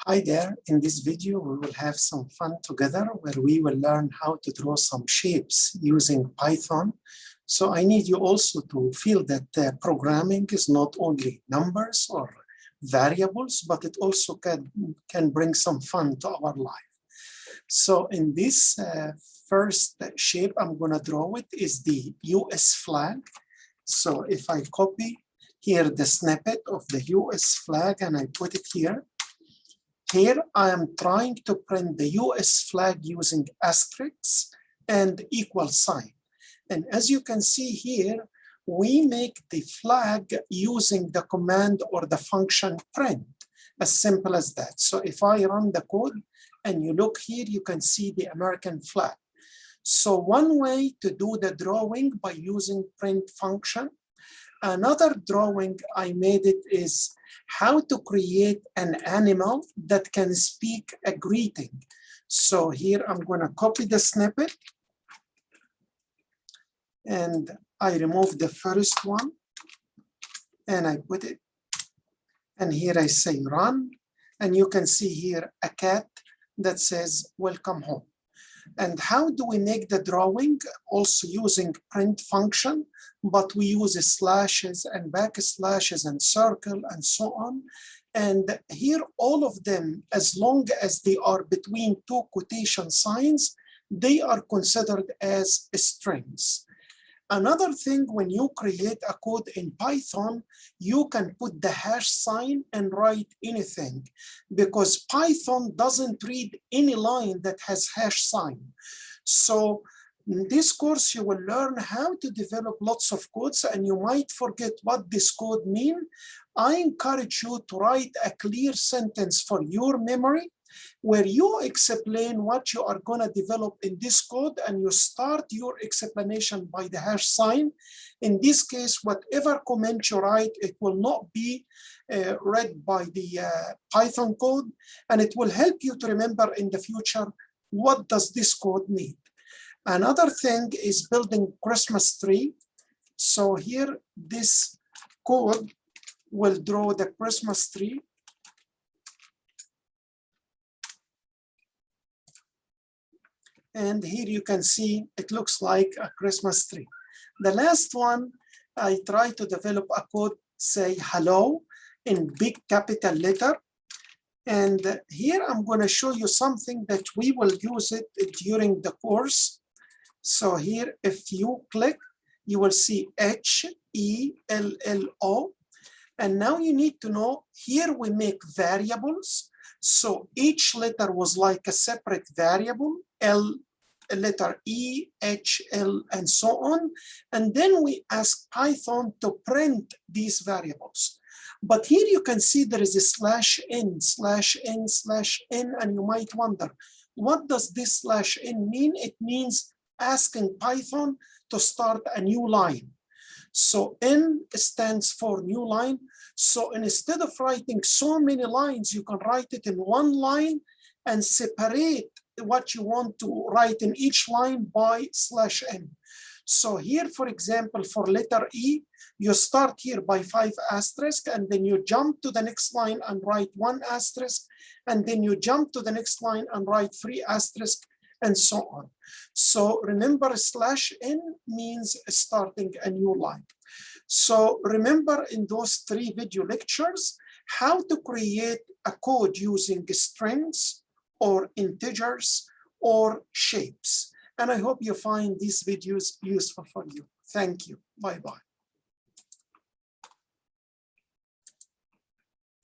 Hi there, in this video we will have some fun together where we will learn how to draw some shapes using Python. So I need you also to feel that programming is not only numbers or variables, but it also can bring some fun to our life. So in this first shape I'm going to draw it is the US flag. So if I copy here the snippet of the US flag and I put it here, I am trying to print the US flag using asterisks and equal sign. And as you can see here, we make the flag using the command or the function print, as simple as that. So if I run the code and you look here, you can see the American flag. So one way to do the drawing by using print function. Another drawing I made it is how to create an animal that can speak a greeting. So here I'm going to copy the snippet and I remove the first one and I put it, and here I say run, and you can see here a cat that says welcome home. And how do we make the drawing? Also using print function, but we use slashes and backslashes and circle and so on. And here all of them, as long as they are between two quotation signs, they are considered as strings. Another thing, when you create a code in Python, you can put the hash sign and write anything, because Python doesn't read any line that has hash sign. So in this course, you will learn how to develop lots of codes, and you might forget what this code means. I encourage you to write a clear sentence for your memory, where you explain what you are going to develop in this code, and you start your explanation by the hash sign. In this case, whatever comment you write, it will not be read by the Python code, and it will help you to remember in the future what does this code mean. Another thing is building Christmas tree. So here, this code will draw the Christmas tree. And here you can see it looks like a Christmas tree. The last one, I try to develop a code, say hello in big capital letter. And here I'm going to show you something that we will use it during the course. So here, if you click, you will see HELLO. And now you need to know, here we make variables. So each letter was like a separate variable, L, letter E, H, L, and so on. And then we ask Python to print these variables. But here you can see there is a /n, /n, /n, and you might wonder, what does this /n mean? It means asking Python to start a new line. So N stands for new line. So instead of writing so many lines, you can write it in one line and separate what you want to write in each line by /n. So here, for example, for letter E, you start here by 5 asterisks, and then you jump to the next line and write 1 asterisk, and then you jump to the next line and write 3 asterisks, and so on. So remember, /n means starting a new line. So remember in those 3 video lectures, how to create a code using strings or integers or shapes. And I hope you find these videos useful for you. Thank you. Bye-bye.